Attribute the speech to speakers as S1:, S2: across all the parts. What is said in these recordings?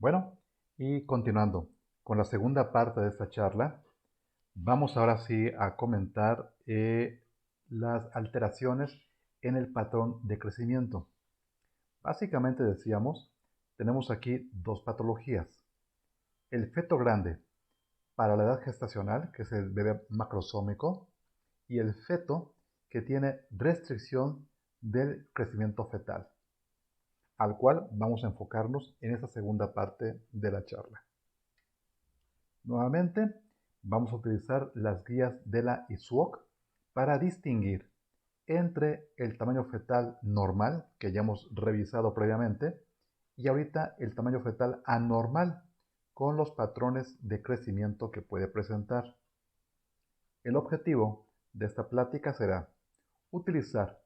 S1: Bueno, y continuando con la segunda parte de esta charla, vamos ahora sí a comentar las alteraciones en el patrón de crecimiento. Básicamente decíamos, tenemos aquí dos patologías. El feto grande para la edad gestacional, que es el bebé macrosómico, y el feto que tiene restricción del crecimiento fetal, al cual vamos a enfocarnos en esta segunda parte de la charla. Nuevamente, vamos a utilizar las guías de la ISUOC para distinguir entre el tamaño fetal normal, que ya hemos revisado previamente, y ahorita el tamaño fetal anormal, con los patrones de crecimiento que puede presentar. El objetivo de esta plática será utilizar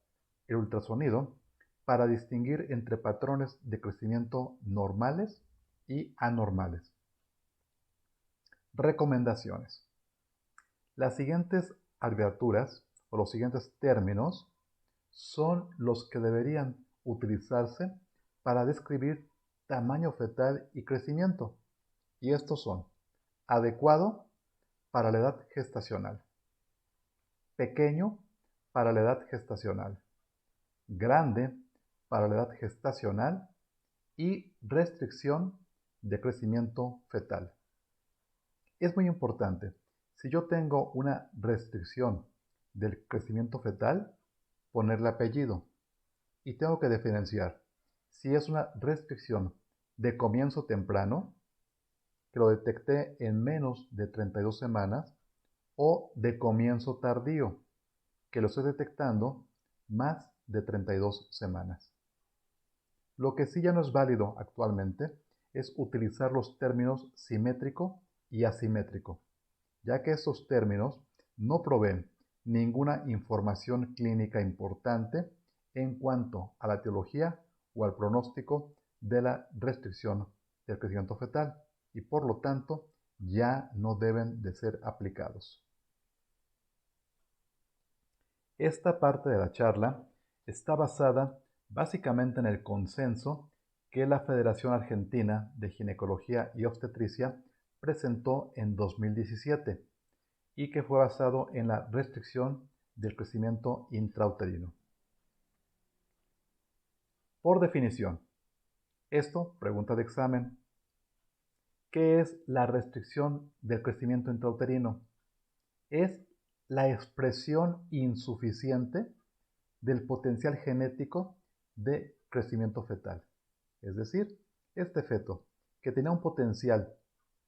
S1: el ultrasonido para distinguir entre patrones de crecimiento normales y anormales. Recomendaciones. Las siguientes abreviaturas o los siguientes términos son los que deberían utilizarse para describir tamaño fetal y crecimiento. Y estos son: adecuado para la edad gestacional, pequeño para la edad gestacional, grande para la edad gestacional y restricción de crecimiento fetal. Es muy importante, si yo tengo una restricción del crecimiento fetal, ponerle apellido. Y tengo que diferenciar si es una restricción de comienzo temprano, que lo detecté en menos de 32 semanas, o de comienzo tardío, que lo estoy detectando más de 32 semanas. Lo que sí ya no es válido actualmente es utilizar los términos simétrico y asimétrico, ya que estos términos no proveen ninguna información clínica importante en cuanto a la etiología o al pronóstico de la restricción del crecimiento fetal y por lo tanto ya no deben de ser aplicados. Esta parte de la charla está basada básicamente en el consenso que la Federación Argentina de Ginecología y Obstetricia presentó en 2017 y que fue basado en la restricción del crecimiento intrauterino. Por definición, esto, pregunta de examen, ¿qué es la restricción del crecimiento intrauterino? Es la expresión insuficiente del potencial genético de crecimiento fetal. Es decir, este feto, que tenía un potencial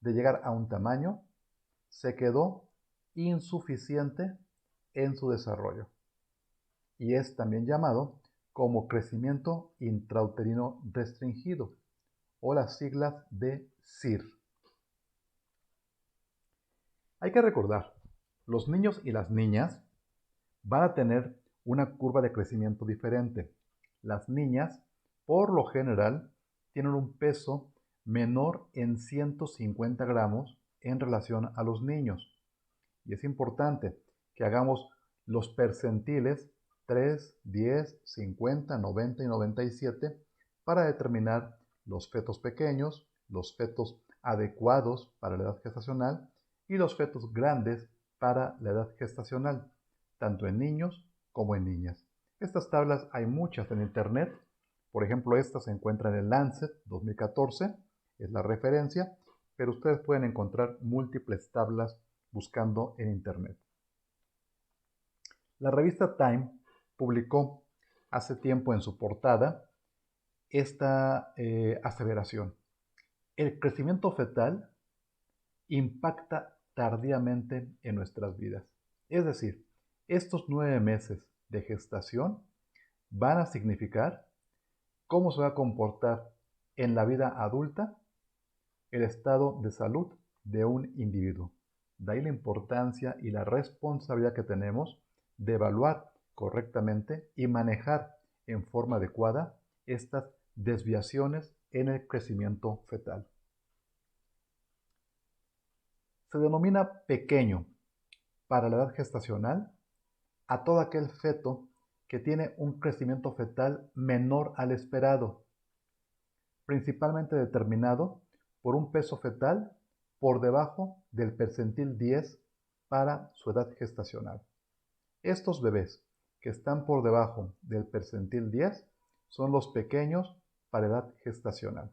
S1: de llegar a un tamaño, se quedó insuficiente en su desarrollo. Y es también llamado como crecimiento intrauterino restringido, o las siglas de CIR. Hay que recordar, los niños y las niñas van a tener una curva de crecimiento diferente. Las niñas, por lo general, tienen un peso menor en 150 gramos en relación a los niños. Y es importante que hagamos los percentiles 3, 10, 50, 90 y 97 para determinar los fetos pequeños, los fetos adecuados para la edad gestacional y los fetos grandes para la edad gestacional, tanto en niños como en niñas. Estas tablas hay muchas en internet. Por ejemplo, esta se encuentra en el Lancet 2014, es la referencia, pero ustedes pueden encontrar múltiples tablas buscando en internet. La revista Time publicó hace tiempo en su portada esta aseveración: el crecimiento fetal impacta tardíamente en nuestras vidas. Es decir, estos 9 meses de gestación van a significar cómo se va a comportar en la vida adulta el estado de salud de un individuo. De ahí la importancia y la responsabilidad que tenemos de evaluar correctamente y manejar en forma adecuada estas desviaciones en el crecimiento fetal. Se denomina pequeño para la edad gestacional a todo aquel feto que tiene un crecimiento fetal menor al esperado, principalmente determinado por un peso fetal por debajo del percentil 10 para su edad gestacional. Estos bebés que están por debajo del percentil 10 son los pequeños para edad gestacional.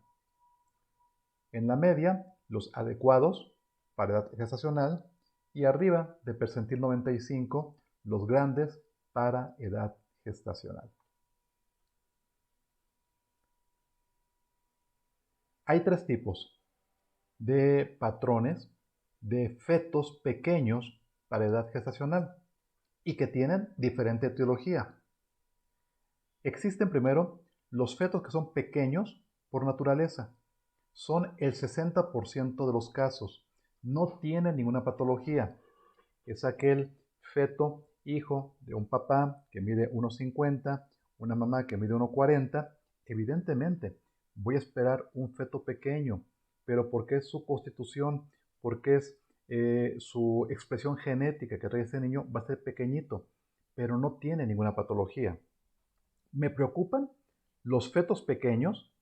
S1: En la media, los adecuados para edad gestacional y arriba del percentil 95, los grandes para edad gestacional. Hay tres tipos de patrones de fetos pequeños para edad gestacional y que tienen diferente etiología. Existen primero los fetos que son pequeños por naturaleza. Son el 60% de los casos. No tienen ninguna patología. Es aquel feto hijo de un papá que mide 1,50, una mamá que mide 1,40. Evidentemente, voy a esperar un feto pequeño, pero porque es su constitución, porque es su expresión genética que trae ese niño, va a ser pequeñito, pero no tiene ninguna patología. Me preocupan los fetos pequeños,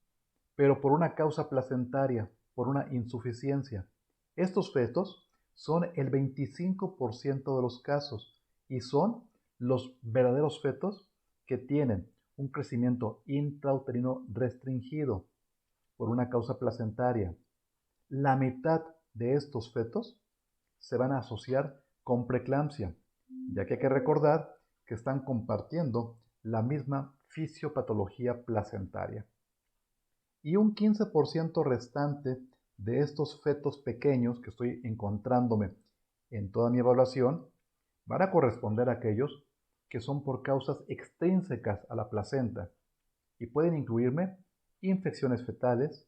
S1: pero por una causa placentaria, por una insuficiencia. Estos fetos son el 25% de los casos y son los verdaderos fetos que tienen un crecimiento intrauterino restringido por una causa placentaria. La mitad de estos fetos se van a asociar con preeclampsia, ya que hay que recordar que están compartiendo la misma fisiopatología placentaria. Y un 15% restante de estos fetos pequeños que estoy encontrándome en toda mi evaluación van a corresponder a aquellos que son por causas extrínsecas a la placenta y pueden incluirme infecciones fetales,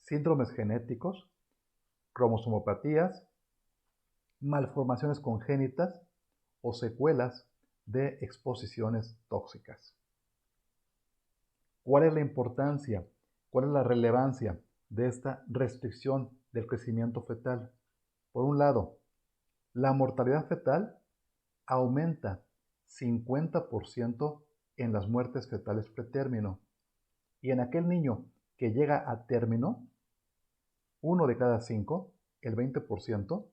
S1: síndromes genéticos, cromosomopatías, malformaciones congénitas o secuelas de exposiciones tóxicas. ¿Cuál es la importancia? ¿Cuál es la relevancia de esta restricción del crecimiento fetal? Por un lado, la mortalidad fetal aumenta 50% en las muertes fetales pretérmino. Y en aquel niño que llega a término, 1 de cada 5, el 20%,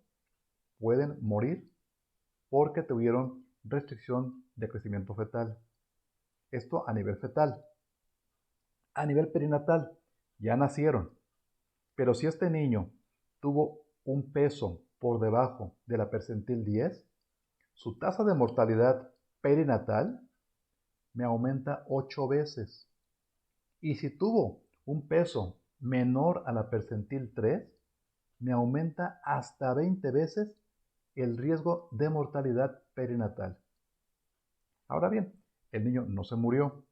S1: pueden morir porque tuvieron restricción de crecimiento fetal. Esto a nivel fetal. A nivel perinatal, ya nacieron. Pero si este niño tuvo un peso por debajo de la percentil 10, su tasa de mortalidad perinatal me aumenta 8 veces. Y si tuvo un peso menor a la percentil 3, me aumenta hasta 20 veces el riesgo de mortalidad perinatal. Ahora bien, el niño no se murió,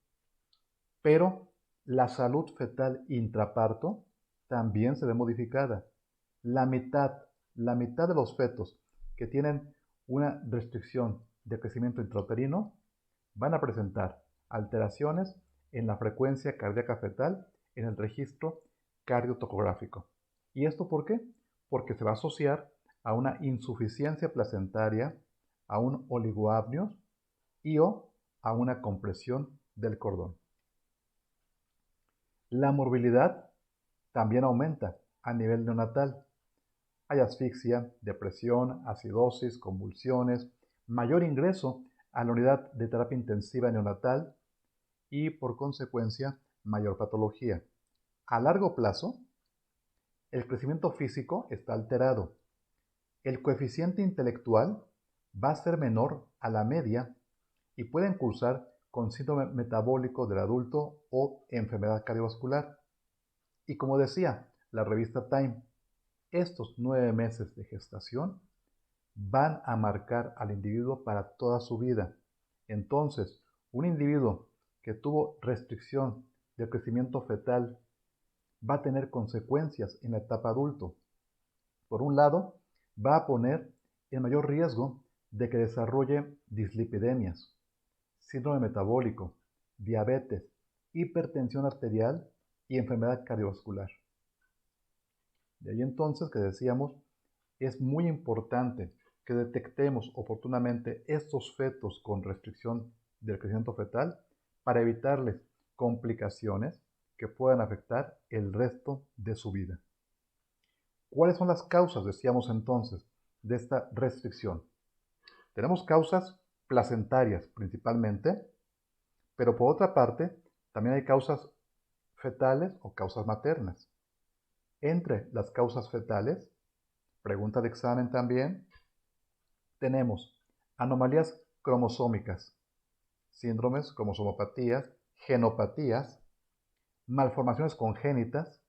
S1: pero la salud fetal intraparto también se ve modificada. La mitad de los fetos que tienen una restricción de crecimiento intrauterino van a presentar alteraciones en la frecuencia cardíaca fetal en el registro cardiotocográfico. ¿Y esto por qué? Porque se va a asociar a una insuficiencia placentaria, a un oligoamnios y o a una compresión del cordón. La morbilidad también aumenta a nivel neonatal. Hay asfixia, depresión, acidosis, convulsiones, mayor ingreso a la unidad de terapia intensiva neonatal y, por consecuencia, mayor patología. A largo plazo, el crecimiento físico está alterado. El coeficiente intelectual va a ser menor a la media y pueden cursar con síndrome metabólico del adulto o enfermedad cardiovascular. Y como decía la revista Time, estos 9 meses de gestación van a marcar al individuo para toda su vida. Entonces, un individuo que tuvo restricción del crecimiento fetal va a tener consecuencias en la etapa adulto. Por un lado, va a poner en mayor riesgo de que desarrolle dislipidemias, síndrome metabólico, diabetes, hipertensión arterial y enfermedad cardiovascular. De ahí entonces que decíamos, es muy importante que detectemos oportunamente estos fetos con restricción del crecimiento fetal para evitarles complicaciones que puedan afectar el resto de su vida. ¿Cuáles son las causas, decíamos entonces, de esta restricción? Tenemos causas placentarias principalmente, pero por otra parte, también hay causas fetales o causas maternas. Entre las causas fetales, pregunta de examen también, tenemos anomalías cromosómicas, síndromes, cromosomopatías, genopatías, malformaciones congénitas,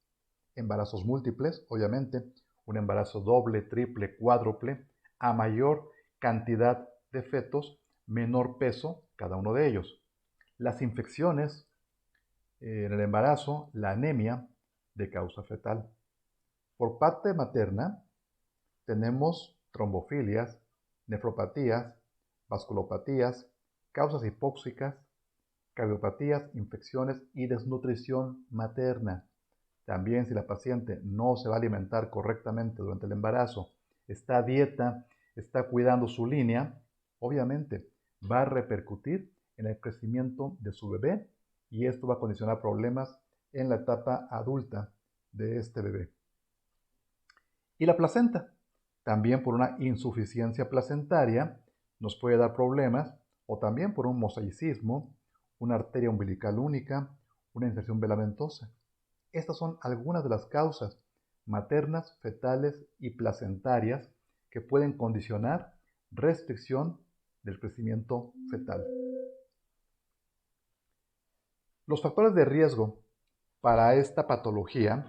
S1: embarazos múltiples, obviamente, un embarazo doble, triple, cuádruple, a mayor cantidad de fetos, menor peso cada uno de ellos. Las infecciones en el embarazo, la anemia de causa fetal. Por parte materna, tenemos trombofilias, nefropatías, vasculopatías, causas hipóxicas, cardiopatías, infecciones y desnutrición materna. También si la paciente no se va a alimentar correctamente durante el embarazo, está a dieta, está cuidando su línea, obviamente va a repercutir en el crecimiento de su bebé y esto va a condicionar problemas en la etapa adulta de este bebé. Y la placenta, también por una insuficiencia placentaria, nos puede dar problemas o también por un mosaicismo, una arteria umbilical única, una infección velamentosa. Estas son algunas de las causas maternas, fetales y placentarias que pueden condicionar restricción del crecimiento fetal. Los factores de riesgo para esta patología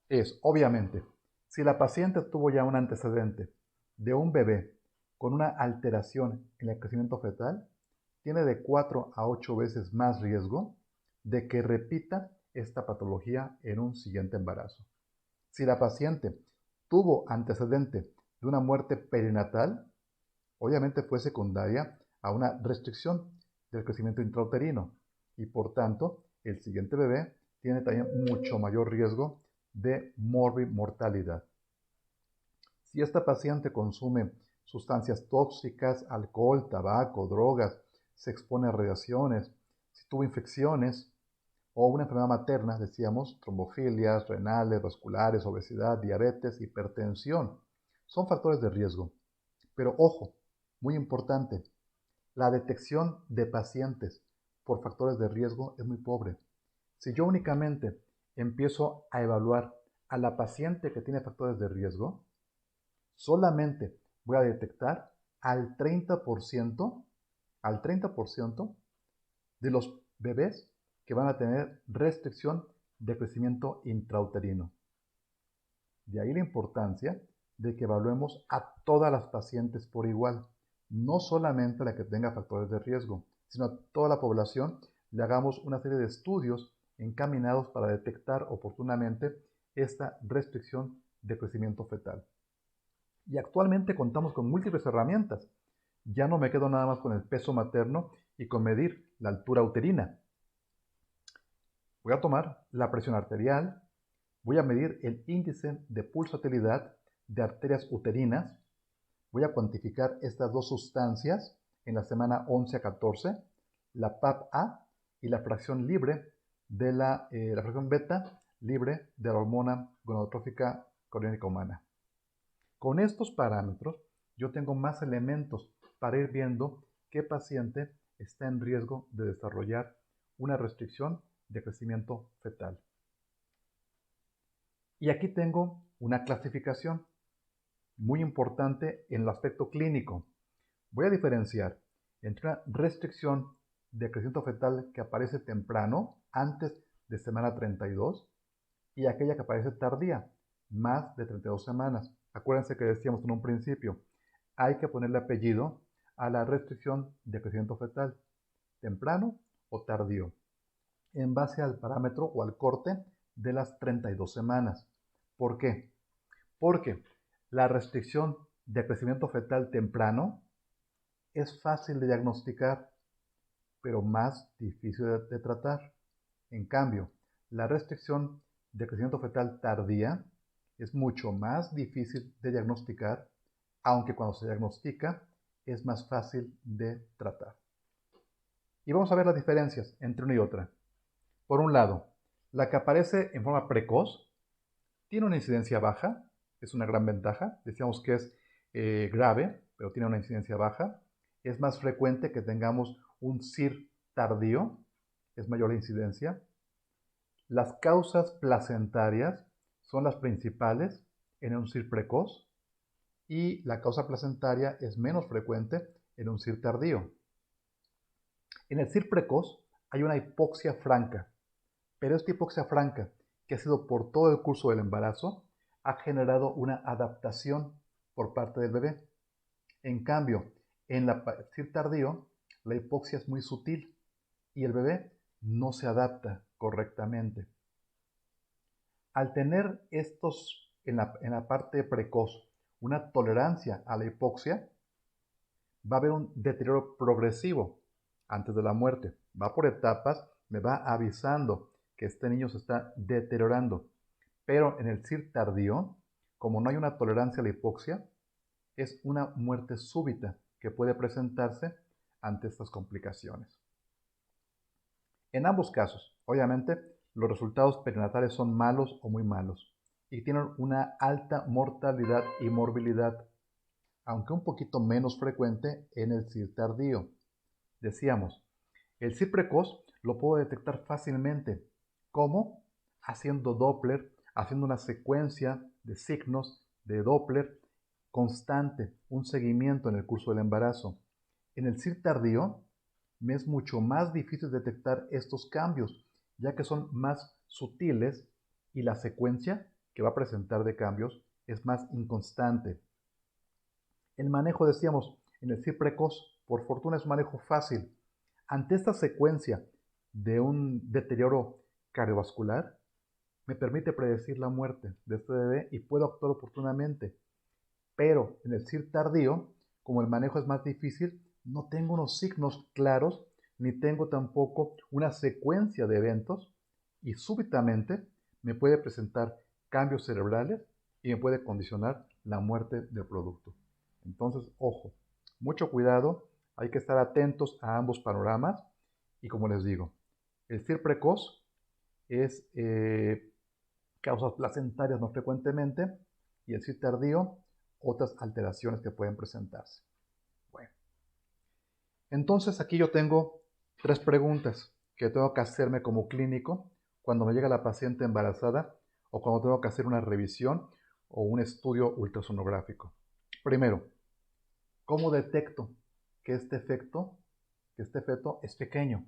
S1: es, obviamente, si la paciente tuvo ya un antecedente de un bebé con una alteración en el crecimiento fetal, tiene de 4 a 8 veces más riesgo de que repita esta patología en un siguiente embarazo. Si la paciente tuvo antecedente de una muerte perinatal, obviamente fue secundaria a una restricción del crecimiento intrauterino y por tanto el siguiente bebé tiene también mucho mayor riesgo de morbimortalidad. Si esta paciente consume sustancias tóxicas, alcohol, tabaco, drogas, se expone a radiaciones, si tuvo infecciones o una enfermedad materna, decíamos, trombofilias, renales, vasculares, obesidad, diabetes, hipertensión, son factores de riesgo. Pero ojo, muy importante, la detección de pacientes por factores de riesgo es muy pobre. Si yo únicamente empiezo a evaluar a la paciente que tiene factores de riesgo, solamente voy a detectar al 30% de los bebés que van a tener restricción de crecimiento intrauterino. De ahí la importancia de que evaluemos a todas las pacientes por igual, no solamente a la que tenga factores de riesgo, sino a toda la población, le hagamos una serie de estudios encaminados para detectar oportunamente esta restricción de crecimiento fetal. Y actualmente contamos con múltiples herramientas. Ya no me quedo nada más con el peso materno y con medir la altura uterina. Voy a tomar la presión arterial, voy a medir el índice de pulsatilidad de arterias uterinas, voy a cuantificar estas dos sustancias en la semana 11 a 14, la PAP-A y la fracción libre de la fracción beta libre de la hormona gonadotrófica coriónica humana. Con estos parámetros yo tengo más elementos para ir viendo qué paciente está en riesgo de desarrollar una restricción de crecimiento fetal. Y aquí tengo una clasificación muy importante en el aspecto clínico. Voy a diferenciar entre una restricción de crecimiento fetal que aparece temprano, antes de semana 32, y aquella que aparece tardía, más de 32 semanas. Acuérdense que decíamos en un principio, hay que ponerle apellido a la restricción de crecimiento fetal, temprano o tardío, en base al parámetro o al corte de las 32 semanas. ¿Por qué? Porque la restricción de crecimiento fetal temprano es fácil de diagnosticar, pero más difícil de tratar. En cambio, la restricción de crecimiento fetal tardía es mucho más difícil de diagnosticar, aunque cuando se diagnostica es más fácil de tratar. Y vamos a ver las diferencias entre una y otra. Por un lado, la que aparece en forma precoz tiene una incidencia baja, es una gran ventaja. Decíamos que es grave, pero tiene una incidencia baja. Es más frecuente que tengamos un CIR tardío, es mayor la incidencia. Las causas placentarias son las principales en un CIR precoz y la causa placentaria es menos frecuente en un CIR tardío. En el CIR precoz hay una hipoxia franca, pero esta hipoxia franca, que ha sido por todo el curso del embarazo, ha generado una adaptación por parte del bebé. En cambio, en el CIR tardío, la hipoxia es muy sutil y el bebé no se adapta correctamente. Al tener estos en la parte precoz una tolerancia a la hipoxia, va a haber un deterioro progresivo antes de la muerte. Va por etapas, me va avisando que este niño se está deteriorando. Pero en el CIR tardío, como no hay una tolerancia a la hipoxia, es una muerte súbita que puede presentarse ante estas complicaciones. En ambos casos, obviamente, los resultados perinatales son malos o muy malos y tienen una alta mortalidad y morbilidad, aunque un poquito menos frecuente en el CIR tardío. Decíamos, el CIR precoz lo puedo detectar fácilmente. ¿Cómo? Haciendo Doppler, haciendo una secuencia de signos de Doppler constante, un seguimiento en el curso del embarazo. En el CIR tardío me es mucho más difícil detectar estos cambios, ya que son más sutiles y la secuencia que va a presentar de cambios es más inconstante. El manejo, decíamos, en el CIR precoz, por fortuna es un manejo fácil. Ante esta secuencia de un deterioro cardiovascular, me permite predecir la muerte de este bebé y puedo actuar oportunamente. Pero en el CIR tardío, como el manejo es más difícil, no tengo unos signos claros, ni tengo tampoco una secuencia de eventos y súbitamente me puede presentar cambios cerebrales y me puede condicionar la muerte del producto. Entonces, ojo, mucho cuidado, hay que estar atentos a ambos panoramas y como les digo, el CIR precoz es causas placentarias no frecuentemente y el CIR tardío otras alteraciones que pueden presentarse. Bueno, entonces aquí yo tengo 3 preguntas que tengo que hacerme como clínico cuando me llega la paciente embarazada o cuando tengo que hacer una revisión o un estudio ultrasonográfico. Primero, ¿cómo detecto que este feto es pequeño?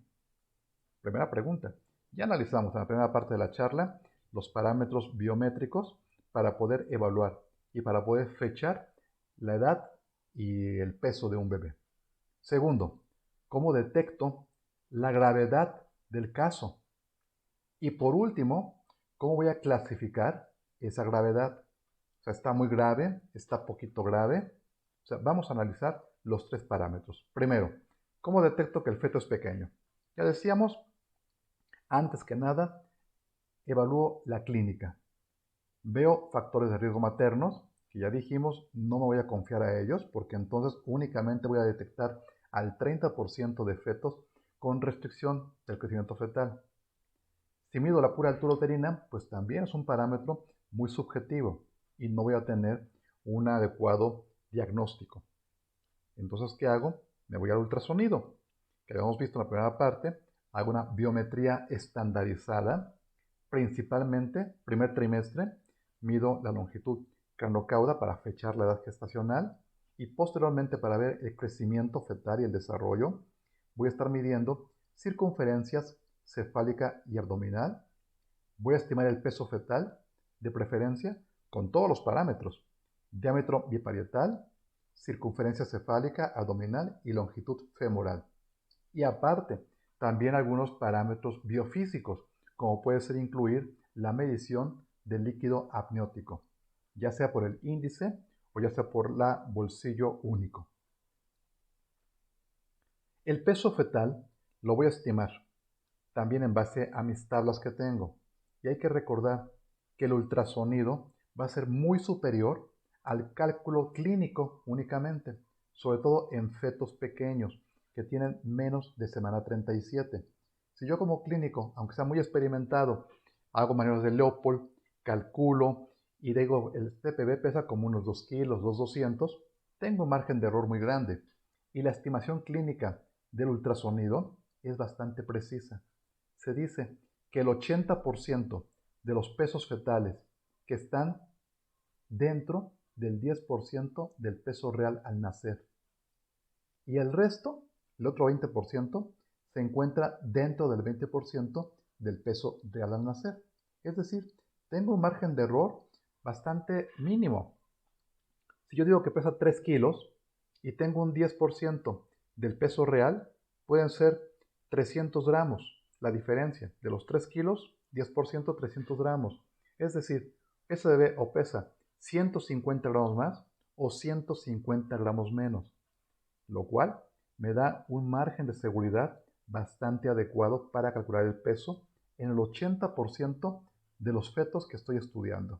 S1: Primera pregunta. Ya analizamos en la primera parte de la charla los parámetros biométricos para poder evaluar y para poder fechar la edad y el peso de un bebé. Segundo, ¿cómo detecto la gravedad del caso? Y por último, ¿cómo voy a clasificar esa gravedad? O sea, ¿está muy grave? ¿Está poquito grave? O sea, vamos a analizar los 3 parámetros. Primero, ¿cómo detecto que el feto es pequeño? Ya decíamos, antes que nada, evalúo la clínica. Veo factores de riesgo maternos, que ya dijimos, no me voy a confiar a ellos, porque entonces únicamente voy a detectar al 30% de fetos con restricción del crecimiento fetal. Si mido la pura altura uterina, pues también es un parámetro muy subjetivo y no voy a tener un adecuado diagnóstico. Entonces, ¿qué hago? Me voy al ultrasonido, que habíamos visto en la primera parte. Hago una biometría estandarizada, principalmente primer trimestre, mido la longitud cranocauda para fechar la edad gestacional y posteriormente para ver el crecimiento fetal y el desarrollo, voy a estar midiendo circunferencias cefálica y abdominal. Voy a estimar el peso fetal, de preferencia con todos los parámetros: diámetro biparietal, circunferencia cefálica, abdominal y longitud femoral. Y aparte, también algunos parámetros biofísicos, como puede ser incluir la medición del líquido amniótico, ya sea por el índice o ya sea por la bolsillo único. El peso fetal lo voy a estimar también en base a mis tablas que tengo. Y hay que recordar que el ultrasonido va a ser muy superior al cálculo clínico únicamente, sobre todo en fetos pequeños que tienen menos de semana 37. Si yo como clínico, aunque sea muy experimentado, hago maniobras de Leopold, calculo y digo, el CPB pesa como unos 2 kilos, 2,200, tengo un margen de error muy grande. Y la estimación clínica del ultrasonido es bastante precisa. Se dice que el 80% de los pesos fetales que están dentro del 10% del peso real al nacer. Y el resto, el otro 20%, se encuentra dentro del 20% del peso real al nacer. Es decir, tengo un margen de error bastante mínimo. Si yo digo que pesa 3 kilos y tengo un 10% del peso real, pueden ser 300 gramos la diferencia. De los 3 kilos, 10%, 300 gramos. Es decir, ese bebé o pesa 150 gramos más o 150 gramos menos, lo cual me da un margen de seguridad bastante adecuado para calcular el peso en el 80% de los fetos que estoy estudiando.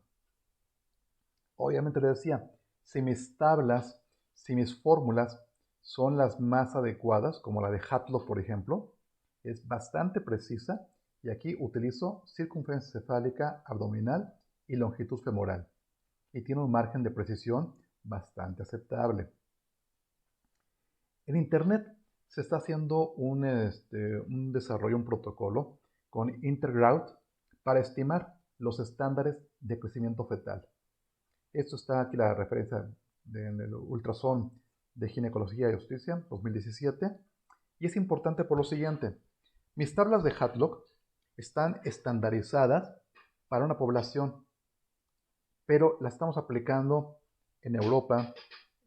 S1: Obviamente le decía, si mis tablas, si mis fórmulas son las más adecuadas, como la de Hatlo, por ejemplo, es bastante precisa y aquí utilizo circunferencia cefálica abdominal y longitud femoral y tiene un margen de precisión bastante aceptable. En Internet se está haciendo un desarrollo, un protocolo con Interground para estimar los estándares de crecimiento fetal. Esto está aquí la referencia en el ultrasón de ginecología y obstetricia 2017 y es importante por lo siguiente. Mis tablas de Hadlock están estandarizadas para una población, pero la estamos aplicando en Europa,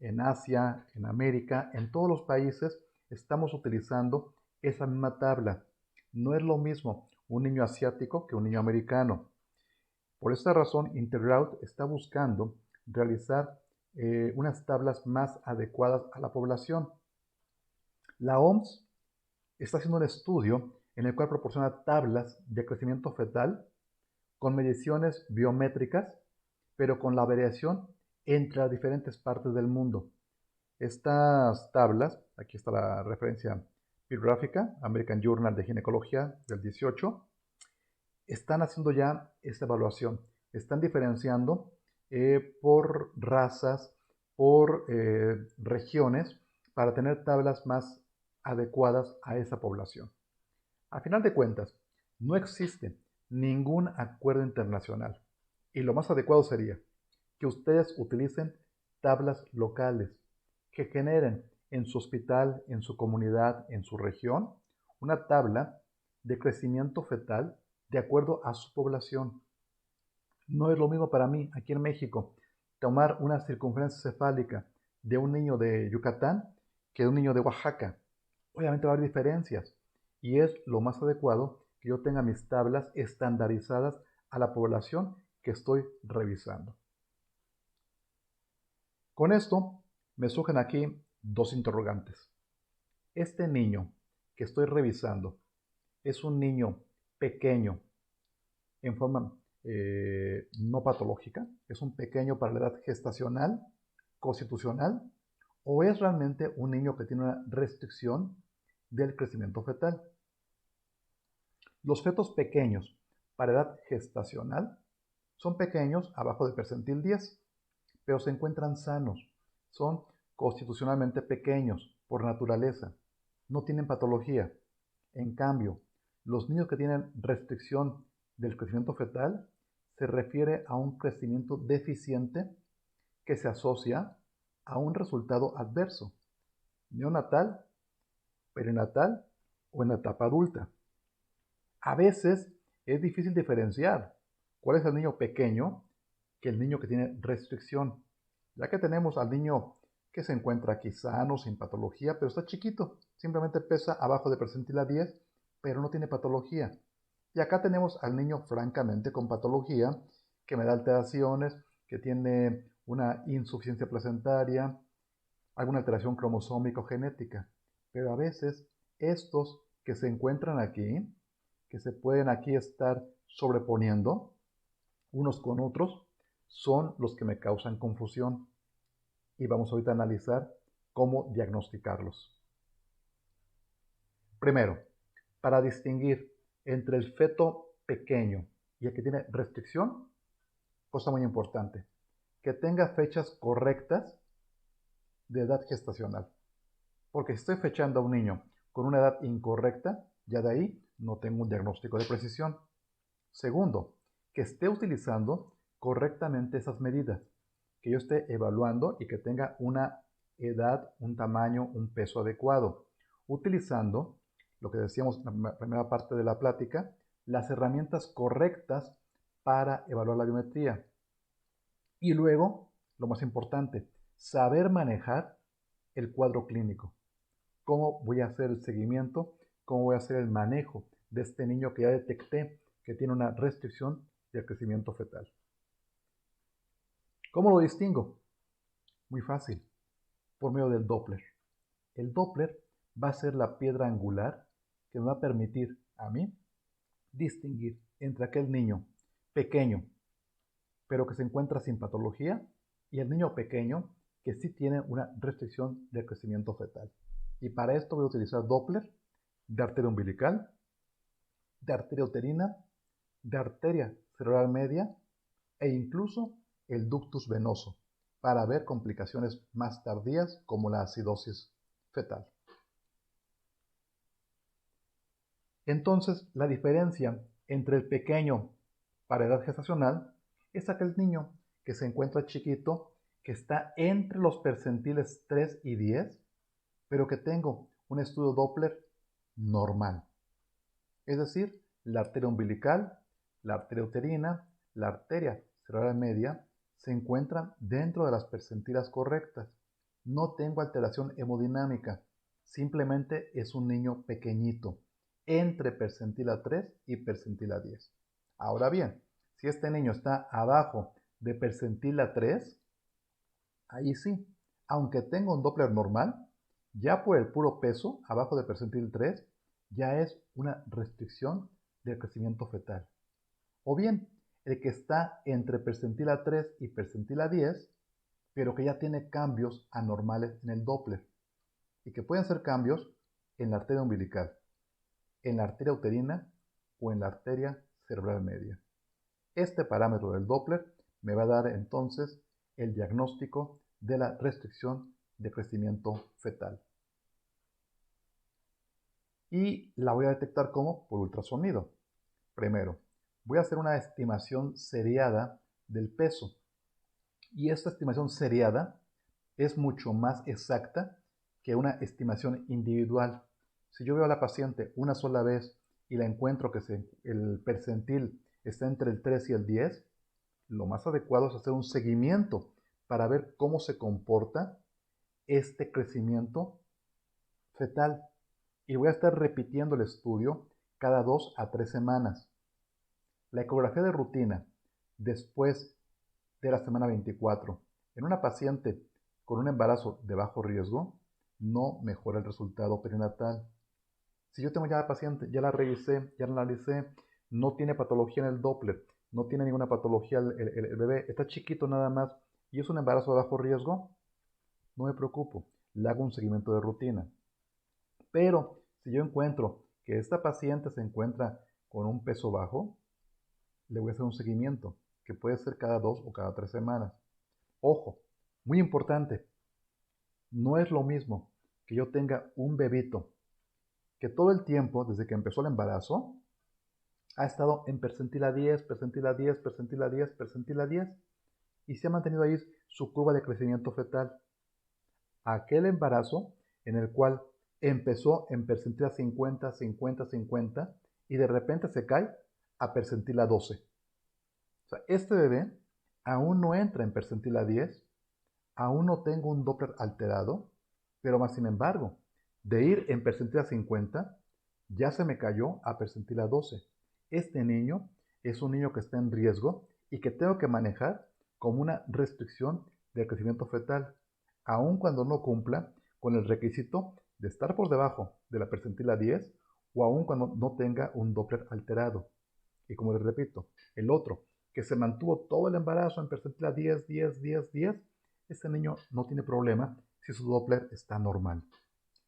S1: en Asia, en América, en todos los países estamos utilizando esa misma tabla. No es lo mismo un niño asiático que un niño americano. Por esta razón, Interground está buscando realizar unas tablas más adecuadas a la población. La OMS está haciendo un estudio en el cual proporciona tablas de crecimiento fetal con mediciones biométricas, pero con la variación entre las diferentes partes del mundo. Estas tablas, aquí está la referencia bibliográfica, American Journal de Ginecología del 18, están haciendo ya esta evaluación. Están diferenciando por razas, por regiones, para tener tablas más adecuadas a esa población. A final de cuentas, no existe ningún acuerdo internacional y lo más adecuado sería que ustedes utilicen tablas locales que generen en su hospital, en su comunidad, en su región, una tabla de crecimiento fetal de acuerdo a su población. No es lo mismo para mí, aquí en México, tomar una circunferencia cefálica de un niño de Yucatán que de un niño de Oaxaca. Obviamente va a haber diferencias y es lo más adecuado que yo tenga mis tablas estandarizadas a la población que estoy revisando. Con esto me surgen aquí dos interrogantes. Este niño que estoy revisando es un niño pequeño en forma no patológica, es un pequeño para la edad gestacional, constitucional, o es realmente un niño que tiene una restricción del crecimiento fetal. Los fetos pequeños para edad gestacional son pequeños abajo del percentil 10, pero se encuentran sanos, son constitucionalmente pequeños por naturaleza, no tienen patología. En cambio, los niños que tienen restricción del crecimiento fetal se refiere a un crecimiento deficiente que se asocia a un resultado adverso, neonatal, perinatal o en la etapa adulta. A veces es difícil diferenciar cuál es el niño pequeño que el niño que tiene restricción, ya que tenemos al niño que se encuentra aquí sano, sin patología, pero está chiquito, simplemente pesa abajo de percentil a 10, pero no tiene patología. Y acá tenemos al niño francamente con patología, que me da alteraciones, que tiene una insuficiencia placentaria, alguna alteración cromosómica o genética. Pero a veces estos que se encuentran aquí, que se pueden aquí estar sobreponiendo unos con otros, son los que me causan confusión. Y vamos ahorita a analizar cómo diagnosticarlos. Primero, para distinguir entre el feto pequeño y el que tiene restricción, cosa muy importante, que tenga fechas correctas de edad gestacional. Porque si estoy fechando a un niño con una edad incorrecta, ya de ahí no tengo un diagnóstico de precisión. Segundo, que esté utilizando correctamente esas medidas, que yo esté evaluando y que tenga una edad, un tamaño, un peso adecuado, utilizando lo que decíamos en la primera parte de la plática, las herramientas correctas para evaluar la biometría. Y luego, lo más importante, saber manejar el cuadro clínico. ¿Cómo voy a hacer el seguimiento? ¿Cómo voy a hacer el manejo de este niño que ya detecté que tiene una restricción del crecimiento fetal? ¿Cómo lo distingo? Muy fácil, por medio del Doppler. El Doppler va a ser la piedra angular que me va a permitir a mí distinguir entre aquel niño pequeño, pero que se encuentra sin patología, y el niño pequeño que sí tiene una restricción del crecimiento fetal. Y para esto voy a utilizar Doppler de arteria umbilical, de arteria uterina, de arteria cerebral media e incluso el ductus venoso para ver complicaciones más tardías como la acidosis fetal. Entonces, la diferencia entre el pequeño para edad gestacional es aquel niño que se encuentra chiquito, que está entre los percentiles 3 y 10, pero que tengo un estudio Doppler normal. Es decir, la arteria umbilical, la arteria uterina, la arteria cerebral media se encuentran dentro de las percentilas correctas. No tengo alteración hemodinámica, simplemente es un niño pequeñito, entre percentila 3 y percentila 10. Ahora bien, si este niño está abajo de percentila 3, ahí sí, aunque tenga un Doppler normal, ya por el puro peso, abajo de percentil 3, ya es una restricción del crecimiento fetal. O bien, el que está entre percentila 3 y percentila 10, pero que ya tiene cambios anormales en el Doppler, y que pueden ser cambios en la arteria umbilical, en la arteria uterina o en la arteria cerebral media. Este parámetro del Doppler me va a dar entonces el diagnóstico de la restricción de crecimiento fetal. Y la voy a detectar como por ultrasonido. Primero, voy a hacer una estimación seriada del peso. Y esta estimación seriada es mucho más exacta que una estimación individual. Si yo veo a la paciente una sola vez y la encuentro que el percentil está entre el 3 y el 10, lo más adecuado es hacer un seguimiento para ver cómo se comporta este crecimiento fetal. Y voy a estar repitiendo el estudio cada 2 a 3 semanas. La ecografía de rutina después de la semana 24 en una paciente con un embarazo de bajo riesgo no mejora el resultado perinatal. Si yo tengo ya la paciente, ya la revisé, ya la analicé, no tiene patología en el Doppler, no tiene ninguna patología el bebé, está chiquito nada más y es un embarazo de bajo riesgo, no me preocupo, le hago un seguimiento de rutina. Pero si yo encuentro que esta paciente se encuentra con un peso bajo, le voy a hacer un seguimiento, que puede ser cada 2 o cada 3 semanas. Ojo, muy importante, no es lo mismo que yo tenga un bebito que todo el tiempo, desde que empezó el embarazo, ha estado en percentila 10, percentila 10, percentila 10, percentila 10, y se ha mantenido ahí su curva de crecimiento fetal. Aquel embarazo en el cual empezó en percentila 50, 50, 50, y de repente se cae a percentila 12. O sea, este bebé aún no entra en percentila 10, aún no tengo un Doppler alterado, pero más sin embargo, de ir en percentila 50, ya se me cayó a percentila 12. Este niño es un niño que está en riesgo y que tengo que manejar como una restricción del crecimiento fetal, aun cuando no cumpla con el requisito de estar por debajo de la percentila 10 o aun cuando no tenga un Doppler alterado. Y como les repito, el otro, que se mantuvo todo el embarazo en percentila 10, 10, 10, 10, este niño no tiene problema si su Doppler está normal.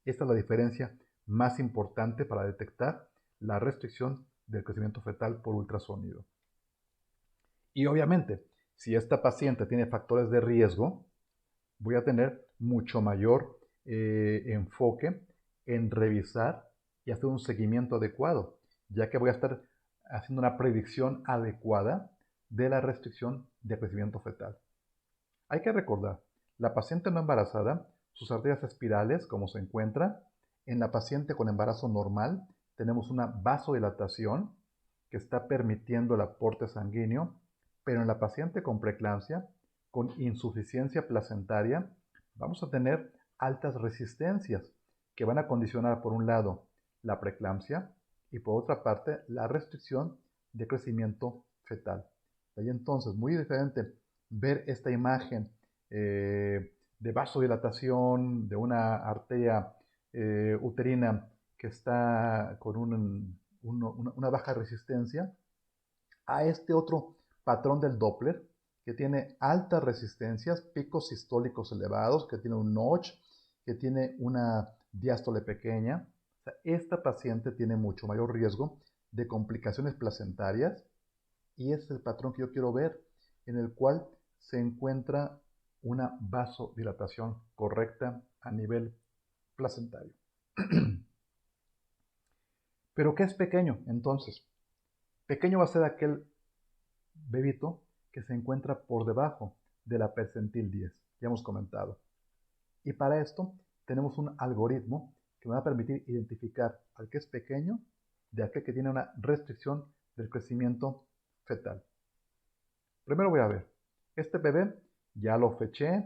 S1: Esta es la diferencia más importante para detectar la restricción del crecimiento fetal por ultrasonido. Y obviamente, Si esta paciente tiene factores de riesgo, voy a tener mucho mayor enfoque en revisar y hacer un seguimiento adecuado, ya que voy a estar haciendo una predicción adecuada de la restricción de crecimiento fetal. Hay que recordar, la paciente no embarazada, sus arterias espirales, como se encuentra, en la paciente con embarazo normal, tenemos una vasodilatación que está permitiendo el aporte sanguíneo, pero en la paciente con preeclampsia, con insuficiencia placentaria, vamos a tener altas resistencias que van a condicionar, por un lado, la preeclampsia y por otra parte, la restricción de crecimiento fetal. De ahí entonces, muy diferente ver esta imagen de vasodilatación de una arteria uterina que está con una baja resistencia, a este otro patrón del Doppler que tiene altas resistencias, picos sistólicos elevados, que tiene un notch, que tiene una diástole pequeña. O sea, esta paciente tiene mucho mayor riesgo de complicaciones placentarias y ese es el patrón que yo quiero ver, en el cual se encuentra una vasodilatación correcta a nivel placentario. ¿Pero qué es pequeño entonces? Pequeño va a ser aquel bebito que se encuentra por debajo de la percentil 10, ya hemos comentado. Y para esto tenemos un algoritmo que me va a permitir identificar al que es pequeño de aquel que tiene una restricción del crecimiento fetal. Primero voy a ver, este bebé ya lo feché,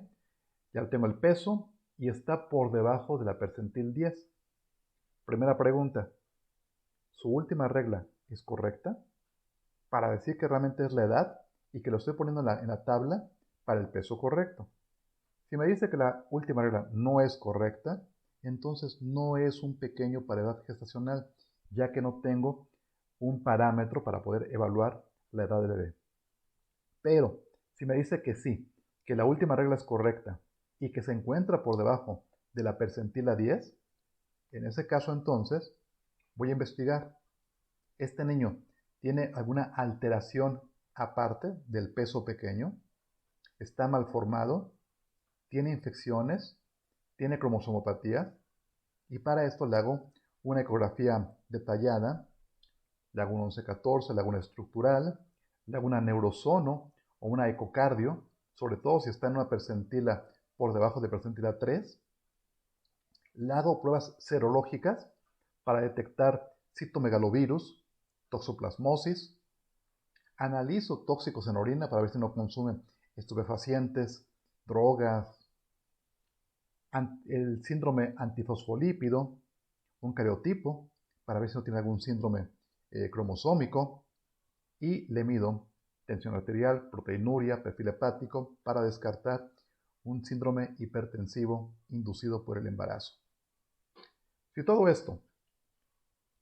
S1: ya tengo el peso y está por debajo de la percentil 10. Primera pregunta, ¿su última regla es correcta? Para decir que realmente es la edad y que lo estoy poniendo en la tabla para el peso correcto. Si me dice que la última regla no es correcta, entonces no es un pequeño para edad gestacional, ya que no tengo un parámetro para poder evaluar la edad del bebé. Pero si me dice que sí, que la última regla es correcta y que se encuentra por debajo de la percentila 10, en ese caso entonces voy a investigar. ¿Este niño tiene alguna alteración aparte del peso pequeño? ¿Está malformado? ¿Tiene infecciones? ¿Tiene cromosomopatías? Y para esto le hago una ecografía detallada, le hago un 11-14, le hago una estructural, le hago una neurosono o una ecocardio, sobre todo si está en una percentila por debajo de percentila 3. Le hago pruebas serológicas para detectar citomegalovirus, toxoplasmosis. Analizo tóxicos en orina para ver si no consumen estupefacientes, drogas, el síndrome antifosfolípido, un cariotipo, para ver si no tiene algún síndrome cromosómico, y le mido tensión arterial, proteinuria, perfil hepático, para descartar un síndrome hipertensivo inducido por el embarazo. Si todo esto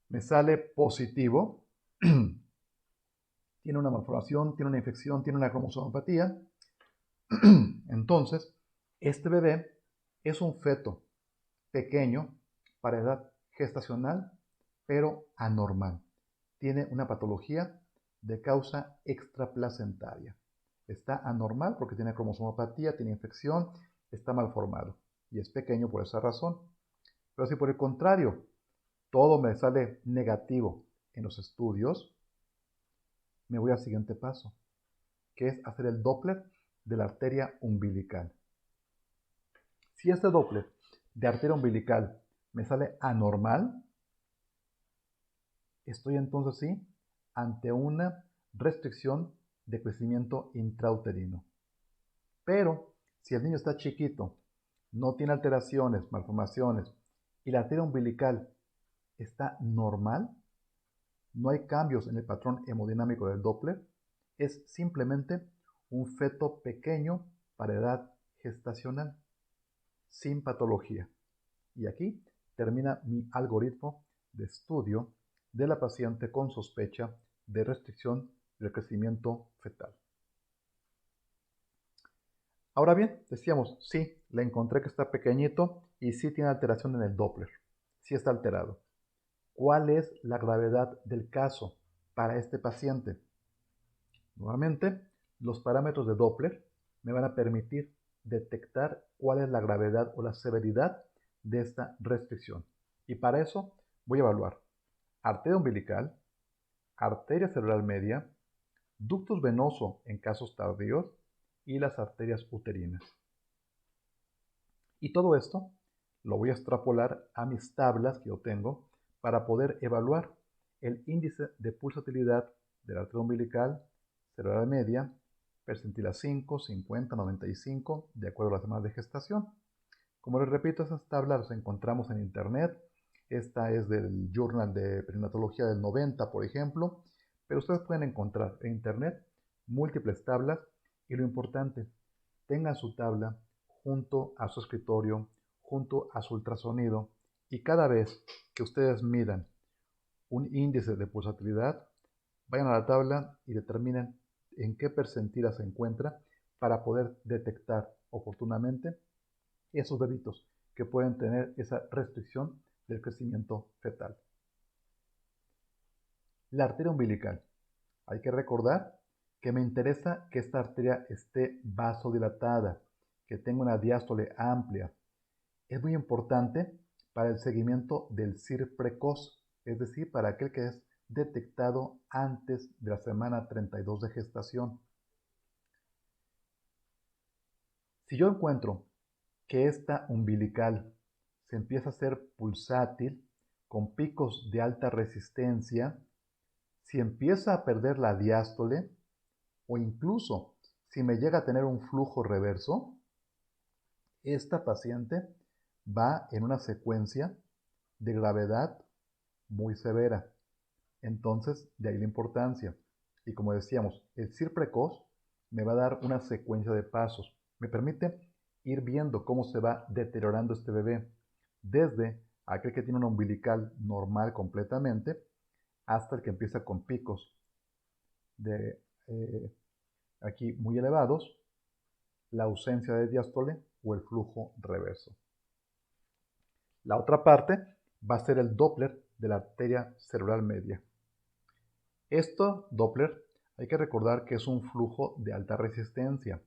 S1: me sale positivo, tiene una malformación, tiene una infección, tiene una cromosomopatía, entonces este bebé es un feto pequeño para edad gestacional, pero anormal. Tiene una patología de causa extraplacentaria. Está anormal porque tiene cromosomopatía, tiene infección, está malformado y es pequeño por esa razón. Pero si por el contrario todo me sale negativo en los estudios, me voy al siguiente paso, que es hacer el Doppler de la arteria umbilical. Si este Doppler de arteria umbilical me sale anormal, estoy entonces sí ante una restricción de crecimiento intrauterino. Pero si el niño está chiquito, no tiene alteraciones, malformaciones, y la arteria umbilical está normal, no hay cambios en el patrón hemodinámico del Doppler, es simplemente un feto pequeño para edad gestacional, sin patología. Y aquí termina mi algoritmo de estudio de la paciente con sospecha de restricción del crecimiento fetal. Ahora bien, decíamos, sí, le encontré que está pequeñito y sí tiene alteración en el Doppler, sí está alterado. ¿Cuál es la gravedad del caso para este paciente? Nuevamente, Los parámetros de Doppler me van a permitir detectar cuál es la gravedad o la severidad de esta restricción. Y para eso voy a evaluar arteria umbilical, arteria cerebral media, ductus venoso en casos tardíos y las arterias uterinas. Y todo esto lo voy a extrapolar a mis tablas que yo tengo para poder evaluar el índice de pulsatilidad de la arteria umbilical, cerebral media, percentila 5, 50, 95, de acuerdo a las semanas de gestación. Como les repito, esas tablas las encontramos en internet. Esta es del Journal de Perinatología del 90, por ejemplo. Pero ustedes pueden encontrar en internet múltiples tablas y lo importante, tengan su tabla junto a su escritorio, junto a su ultrasonido y cada vez que ustedes midan un índice de pulsatilidad, vayan a la tabla y determinen en qué percentila se encuentra para poder detectar oportunamente esos bebitos que pueden tener esa restricción del crecimiento fetal. La arteria umbilical. Hay que recordar que me interesa que esta arteria esté vasodilatada, que tenga una diástole amplia. Es muy importante para el seguimiento del CIR precoz, es decir, para aquel que es detectado antes de la semana 32 de gestación. Si yo encuentro que esta umbilical se empieza a hacer pulsátil, con picos de alta resistencia, si empieza a perder la diástole, o incluso si me llega a tener un flujo reverso, esta paciente va en una secuencia de gravedad muy severa. Entonces, de ahí la importancia. Y como decíamos, el CIR precoz me va a dar una secuencia de pasos. Me permite ir viendo cómo se va deteriorando este bebé, desde aquel que tiene una umbilical normal completamente, hasta el que empieza con picos de aquí muy elevados, la ausencia de diástole o el flujo reverso. La otra parte va a ser el Doppler de la arteria cerebral media. Esto, Doppler, hay que recordar que es un flujo de alta resistencia.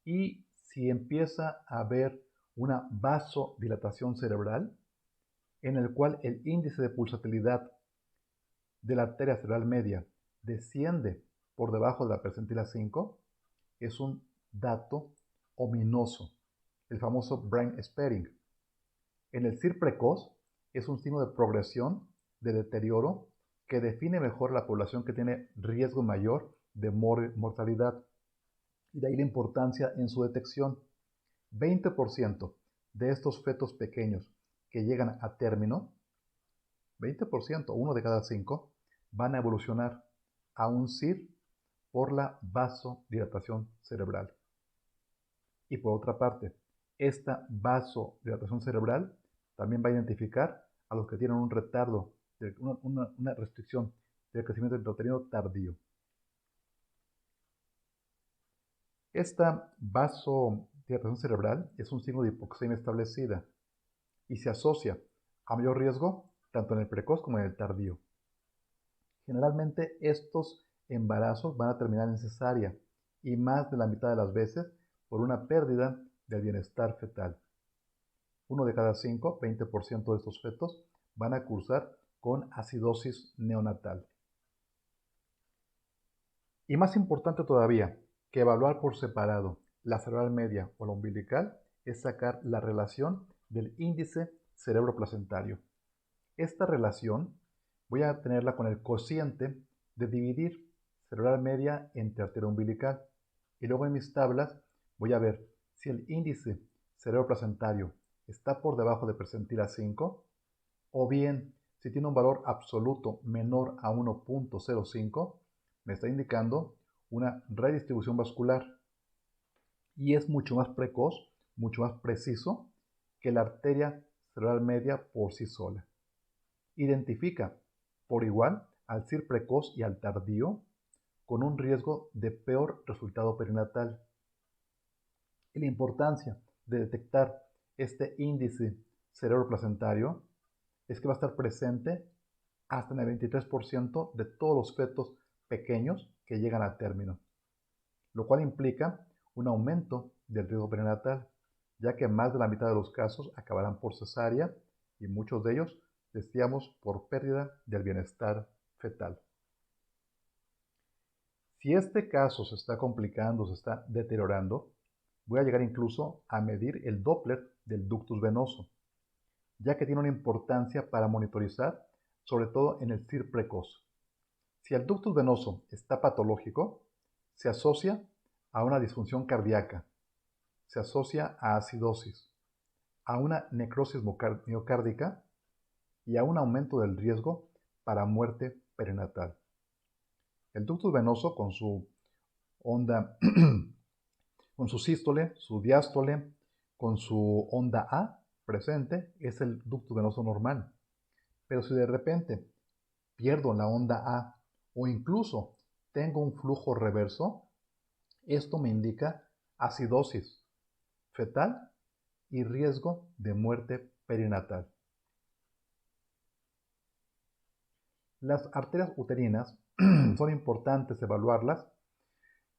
S1: Y si empieza a haber una vasodilatación cerebral, en el cual el índice de pulsatilidad de la arteria cerebral media desciende por debajo de la percentila 5, es un dato ominoso, el famoso brain spotting. En el CIR precoz es un signo de progresión, de deterioro, que define mejor la población que tiene riesgo mayor de mortalidad. Y de ahí la importancia en su detección. 20% de estos fetos pequeños que llegan a término, 20%, uno de cada 5, van a evolucionar a un CIR por la vasodilatación cerebral. Y por otra parte, esta vasodilatación cerebral también va a identificar a los que tienen un retardo, una restricción del crecimiento intrauterino tardío. Esta vasodilatación cerebral es un signo de hipoxemia establecida y se asocia a mayor riesgo tanto en el precoz como en el tardío. Generalmente estos embarazos van a terminar en cesárea y más de la mitad de las veces por una pérdida del bienestar fetal. Uno de cada 5, 20% de estos fetos, van a cursar con acidosis neonatal. Y más importante todavía que evaluar por separado la cerebral media o la umbilical es sacar la relación del índice cerebroplacentario. Esta relación voy a tenerla con el cociente de dividir cerebral media entre arteria umbilical. Y luego en mis tablas voy a ver si el índice cerebroplacentario está por debajo de percentila 5 o bien si tiene un valor absoluto menor a 1.05, me está indicando una redistribución vascular y es mucho más precoz, mucho más preciso que la arteria cerebral media por sí sola. Identifica por igual al CIR precoz y al tardío con un riesgo de peor resultado perinatal. Y la importancia de detectar este índice cerebroplacentario es que va a estar presente hasta en el 23% de todos los fetos pequeños que llegan a término. lo cual implica un aumento del riesgo perinatal, ya que más de la mitad de los casos acabarán por cesárea y muchos de ellos, decíamos, por pérdida del bienestar fetal. Si este caso se está complicando, se está deteriorando, voy a llegar incluso a medir el Doppler del ductus venoso, ya que tiene una importancia para monitorizar, sobre todo en el CIR precoz. Si el ductus venoso está patológico, se asocia a una disfunción cardíaca, se asocia a acidosis, a una necrosis miocárdica y a un aumento del riesgo para muerte perinatal. El ductus venoso con su onda, con su sístole, su diástole, con su onda A presente, es el ductus venoso normal. Pero si de repente pierdo la onda A o incluso tengo un flujo reverso, esto me indica acidosis fetal y riesgo de muerte perinatal. Las arterias uterinas son importantes evaluarlas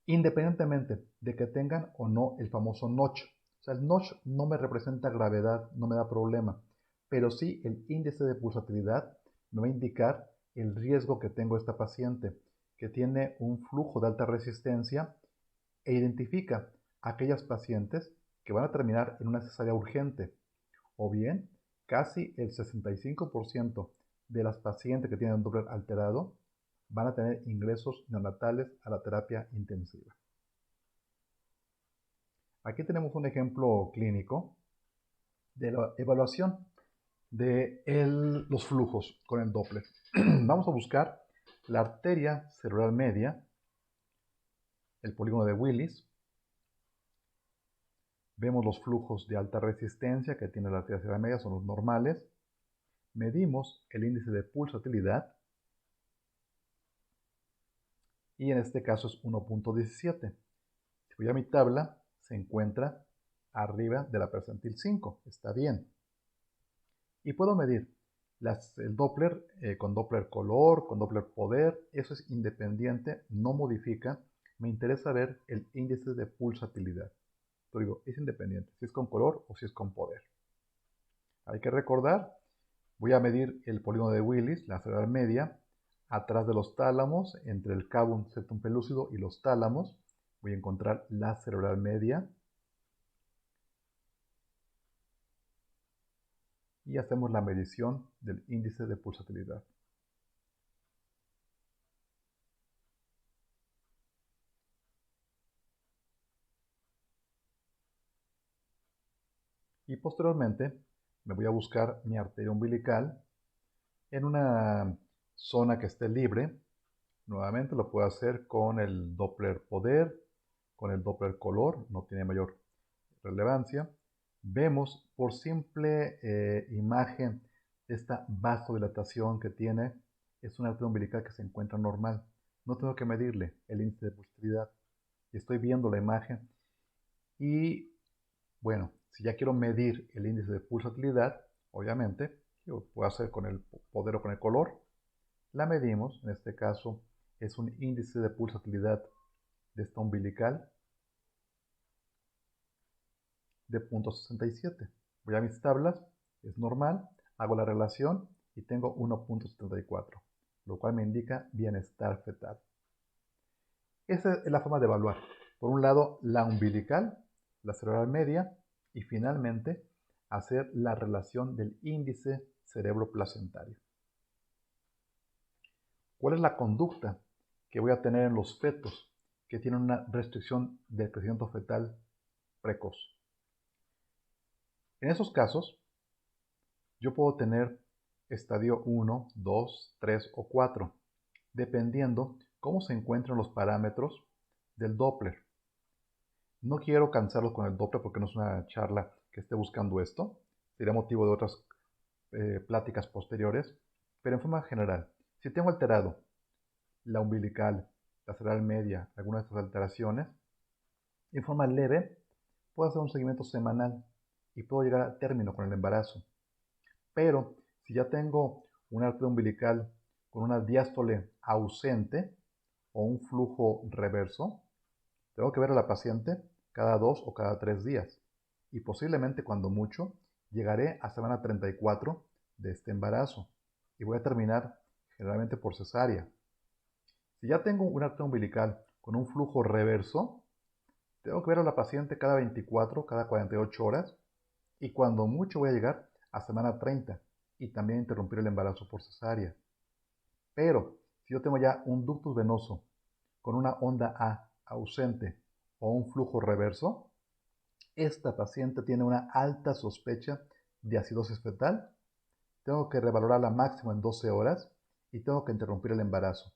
S1: independientemente de que tengan o no el famoso notch. O sea, el notch no me representa gravedad, no me da problema, pero sí el índice de pulsatilidad me va a indicar el riesgo que tengo esta paciente, que tiene un flujo de alta resistencia e identifica a aquellas pacientes que van a terminar en una cesárea urgente, o bien casi el 65% de las pacientes que tienen Doppler alterado van a tener ingresos neonatales a la terapia intensiva. Aquí tenemos un ejemplo clínico de la evaluación de los flujos con el Doppler. Vamos a buscar la arteria cerebral media, el polígono de Willis. Vemos los flujos de alta resistencia que tiene la arteria cerebral media, son los normales. Medimos el índice de pulsatilidad y en este caso es 1.17. Si voy a mi tabla, se encuentra arriba de la percentil 5, está bien. Y puedo medir el Doppler con Doppler color, con Doppler poder, eso es independiente, no modifica. Me interesa ver el índice de pulsatilidad. Te digo, es independiente, si es con color o si es con poder. Hay que recordar, voy a medir el polígono de Willis, la cerebral media, atrás de los tálamos, entre el cabum septum pelúcido y los tálamos. Voy a encontrar la cerebral media. Y hacemos la medición del índice de pulsatilidad. Y posteriormente me voy a buscar mi arteria umbilical en una zona que esté libre. Nuevamente lo puedo hacer con el Doppler poder, con el Doppler color, no tiene mayor relevancia. Vemos por simple imagen esta vasodilatación que tiene, es una arteria umbilical que se encuentra normal. No tengo que medirle el índice de pulsatilidad. Estoy viendo la imagen y, bueno, si ya quiero medir el índice de pulsatilidad, obviamente, yo puedo hacer con el poder o con el color. La medimos, en este caso es un índice de pulsatilidad de esta umbilical de 0.67. Voy a mis tablas, es normal, hago la relación y tengo 1.74, lo cual me indica bienestar fetal. Esa es la forma de evaluar. Por un lado, la umbilical, la cerebral media y finalmente hacer la relación del índice cerebroplacentario. ¿Cuál es la conducta que voy a tener en los fetos que tienen una restricción del crecimiento fetal precoz? En esos casos, yo puedo tener estadio 1, 2, 3 o 4, dependiendo cómo se encuentran los parámetros del Doppler. No quiero cansarlos con el Doppler porque no es una charla que esté buscando esto. Sería motivo de otras pláticas posteriores. Pero en forma general, si tengo alterado la umbilical, la cerebral media, alguna de estas alteraciones, en forma leve, puedo hacer un seguimiento semanal y puedo llegar a término con el embarazo. Pero si ya tengo una arteria umbilical con una diástole ausente o un flujo reverso, Tengo que ver a la paciente cada 2 o cada 3 días y posiblemente cuando mucho llegaré a semana 34 de este embarazo y voy a terminar generalmente por cesárea. Si ya tengo un arteria umbilical con un flujo reverso, tengo que ver a la paciente cada 24, cada 48 horas y cuando mucho voy a llegar a semana 30 y también interrumpir el embarazo por cesárea. Pero si yo tengo ya un ductus venoso con una onda A ausente o un flujo reverso, esta paciente tiene una alta sospecha de acidosis fetal. Tengo que revalorarla máximo en 12 horas y tengo que interrumpir el embarazo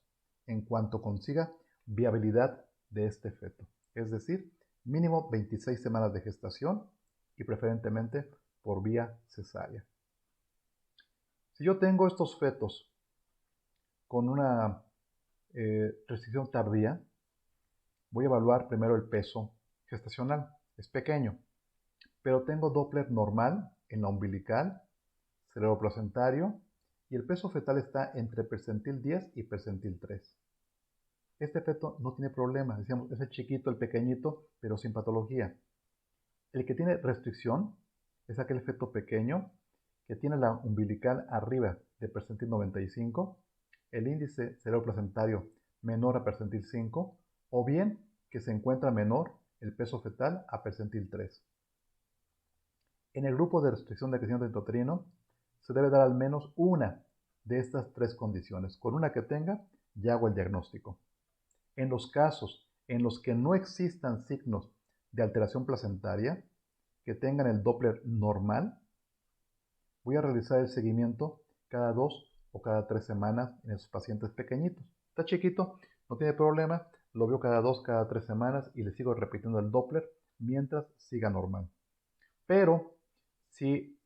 S1: en cuanto consiga viabilidad de este feto. Es decir, mínimo 26 semanas de gestación y preferentemente por vía cesárea. Si yo tengo estos fetos con una restricción tardía, voy a evaluar primero el peso gestacional. Es pequeño, pero tengo Doppler normal en la umbilical, cerebroplacentario, y el peso fetal está entre percentil 10 y percentil 3. Este feto no tiene problema, decíamos, es el chiquito, el pequeñito, pero sin patología. El que tiene restricción es aquel feto pequeño que tiene la umbilical arriba de percentil 95, el índice cerebroplacentario menor a percentil 5, o bien que se encuentra menor el peso fetal a percentil 3. En el grupo de restricción de crecimiento intrauterino se debe dar al menos una de estas 3 condiciones. Con una que tenga, ya hago el diagnóstico. En los casos en los que no existan signos de alteración placentaria, que tengan el Doppler normal, voy a realizar el seguimiento cada 2 o cada 3 semanas en esos pacientes pequeñitos. Está chiquito, no tiene problema, lo veo cada 2, cada 3 semanas y le sigo repitiendo el Doppler mientras siga normal. Pero si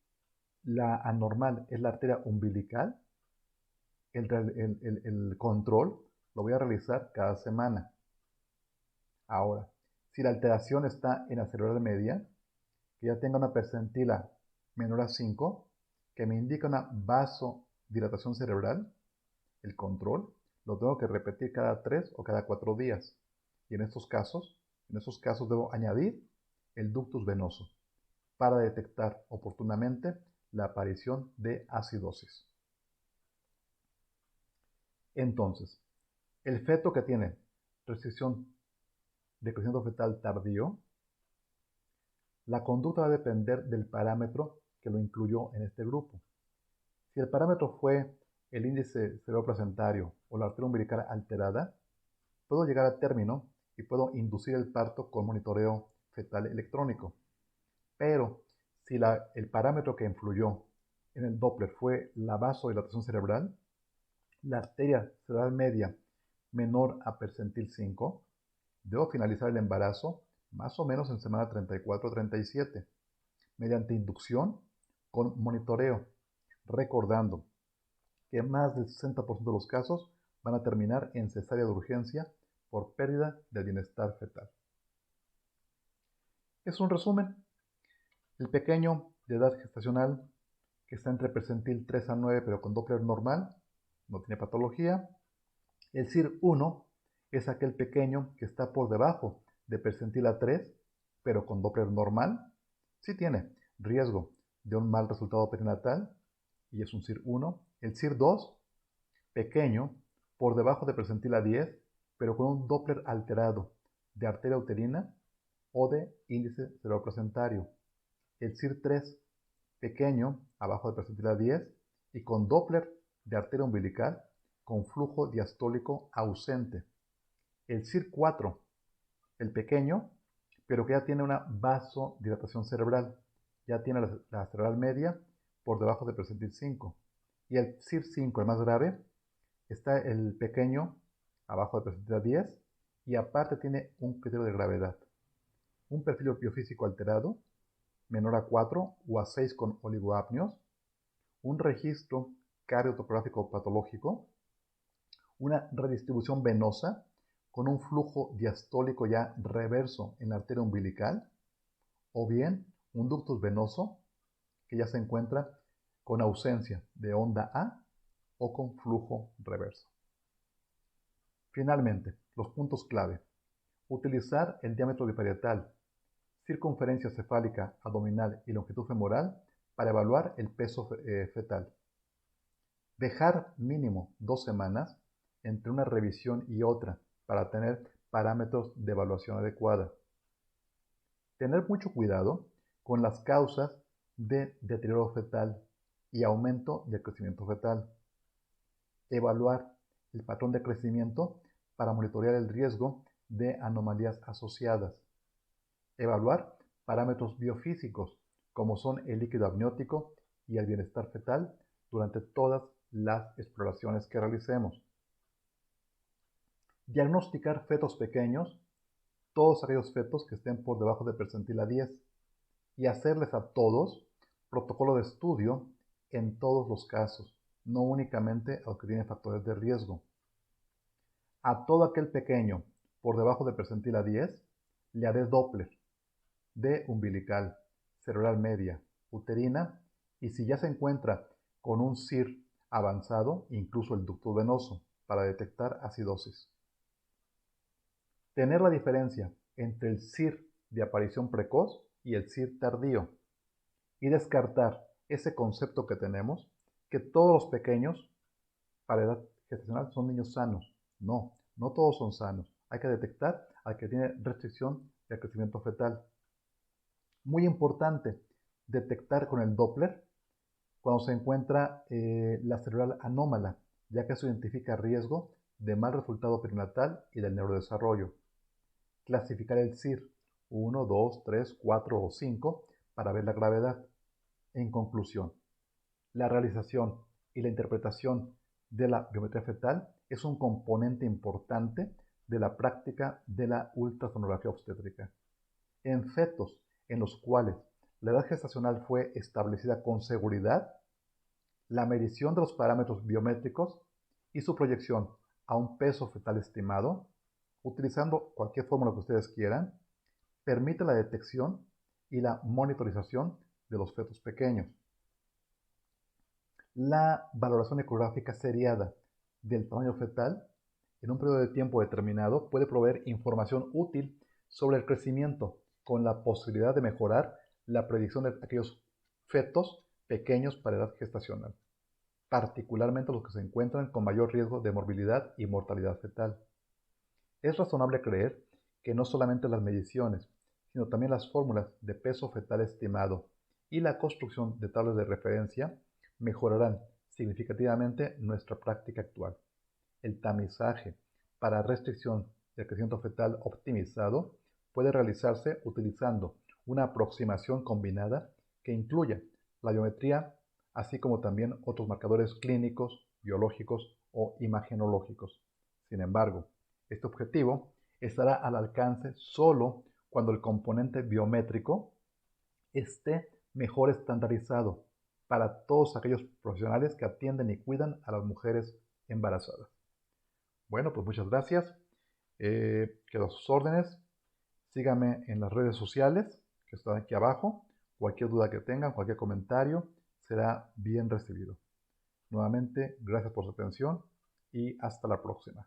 S1: la anormal es la arteria umbilical, el control lo voy a realizar cada semana. Ahora, si la alteración está en la cerebral media, que ya tenga una percentila menor a 5, que me indica una vasodilatación cerebral, el control lo tengo que repetir cada 3 o cada 4 días. Y en esos casos debo añadir el ductus venoso para detectar oportunamente la aparición de acidosis. Entonces, el feto que tiene restricción de crecimiento fetal tardío, la conducta va a depender del parámetro que lo incluyó en este grupo. Si el parámetro fue el índice cerebroplacentario o la arteria umbilical alterada, puedo llegar a término y puedo inducir el parto con monitoreo fetal electrónico. Pero si el parámetro que influyó en el Doppler fue la vasodilatación cerebral, la arteria cerebral media menor a percentil 5, debo finalizar el embarazo más o menos en semana 34-37, mediante inducción con monitoreo, recordando que más del 60% de los casos van a terminar en cesárea de urgencia por pérdida del bienestar fetal. Es un resumen. El pequeño de edad gestacional que está entre percentil 3 a 9 pero con Doppler normal, no tiene patología. El CIR1 es aquel pequeño que está por debajo de percentil A3 pero con Doppler normal, sí tiene riesgo de un mal resultado perinatal y es un CIR1. El CIR2, pequeño, por debajo de percentil A10 pero con un Doppler alterado de arteria uterina o de índice cerebroplacentario. El CIR3, pequeño, abajo de percentil A10 y con Doppler de arteria umbilical con flujo diastólico ausente. El CIR4, el pequeño, pero que ya tiene una vasodilatación cerebral, ya tiene la cerebral media por debajo de percentil 5. Y el CIR5, el más grave, está el pequeño abajo de percentil 10 y aparte tiene un criterio de gravedad. Un perfil biofísico alterado, menor a 4 o a 6 con oligoapnios, un registro cardiotopográfico patológico, una redistribución venosa con un flujo diastólico ya reverso en la arteria umbilical, o bien un ductus venoso que ya se encuentra con ausencia de onda A o con flujo reverso. Finalmente, los puntos clave. Utilizar el diámetro biparietal, circunferencia cefálica, abdominal y longitud femoral para evaluar el peso fetal. Dejar mínimo 2 semanas entre una revisión y otra para tener parámetros de evaluación adecuada. Tener mucho cuidado con las causas de deterioro fetal y aumento del crecimiento fetal. Evaluar el patrón de crecimiento para monitorear el riesgo de anomalías asociadas. Evaluar parámetros biofísicos como son el líquido amniótico y el bienestar fetal durante todas las exploraciones que realicemos. Diagnosticar fetos pequeños, todos aquellos fetos que estén por debajo de percentila 10, y hacerles a todos protocolo de estudio en todos los casos, no únicamente a los que tienen factores de riesgo. A todo aquel pequeño por debajo de percentila 10 le haré Doppler de umbilical, cerebral media, uterina, y si ya se encuentra con un CIR avanzado, incluso el ducto venoso, para detectar acidosis. Tener la diferencia entre el CIR de aparición precoz y el CIR tardío, y descartar ese concepto que tenemos, que todos los pequeños para edad gestacional son niños sanos. No, no todos son sanos. Hay que detectar al que tiene restricción del crecimiento fetal. Muy importante, detectar con el Doppler cuando se encuentra la cerebral anómala, ya que eso identifica riesgo de mal resultado perinatal y del neurodesarrollo. Clasificar el CIR 1, 2, 3, 4 o 5 para ver la gravedad. En conclusión, la realización y la interpretación de la biometría fetal es un componente importante de la práctica de la ultrasonografía obstétrica. En fetos en los cuales la edad gestacional fue establecida con seguridad, la medición de los parámetros biométricos y su proyección a un peso fetal estimado, utilizando cualquier fórmula que ustedes quieran, permite la detección y la monitorización de los fetos pequeños. La valoración ecográfica seriada del tamaño fetal en un periodo de tiempo determinado puede proveer información útil sobre el crecimiento, con la posibilidad de mejorar la predicción de aquellos fetos pequeños para edad gestacional, particularmente los que se encuentran con mayor riesgo de morbilidad y mortalidad fetal. Es razonable creer que no solamente las mediciones, sino también las fórmulas de peso fetal estimado y la construcción de tablas de referencia mejorarán significativamente nuestra práctica actual. El tamizaje para restricción del crecimiento fetal optimizado puede realizarse utilizando una aproximación combinada que incluya la biometría, así como también otros marcadores clínicos, biológicos o imagenológicos. Sin embargo, este objetivo estará al alcance solo cuando el componente biométrico esté mejor estandarizado para todos aquellos profesionales que atienden y cuidan a las mujeres embarazadas. Bueno, pues muchas gracias. Quedo a sus órdenes. Síganme en las redes sociales que están aquí abajo. Cualquier duda que tengan, cualquier comentario, será bien recibido. Nuevamente, gracias por su atención y hasta la próxima.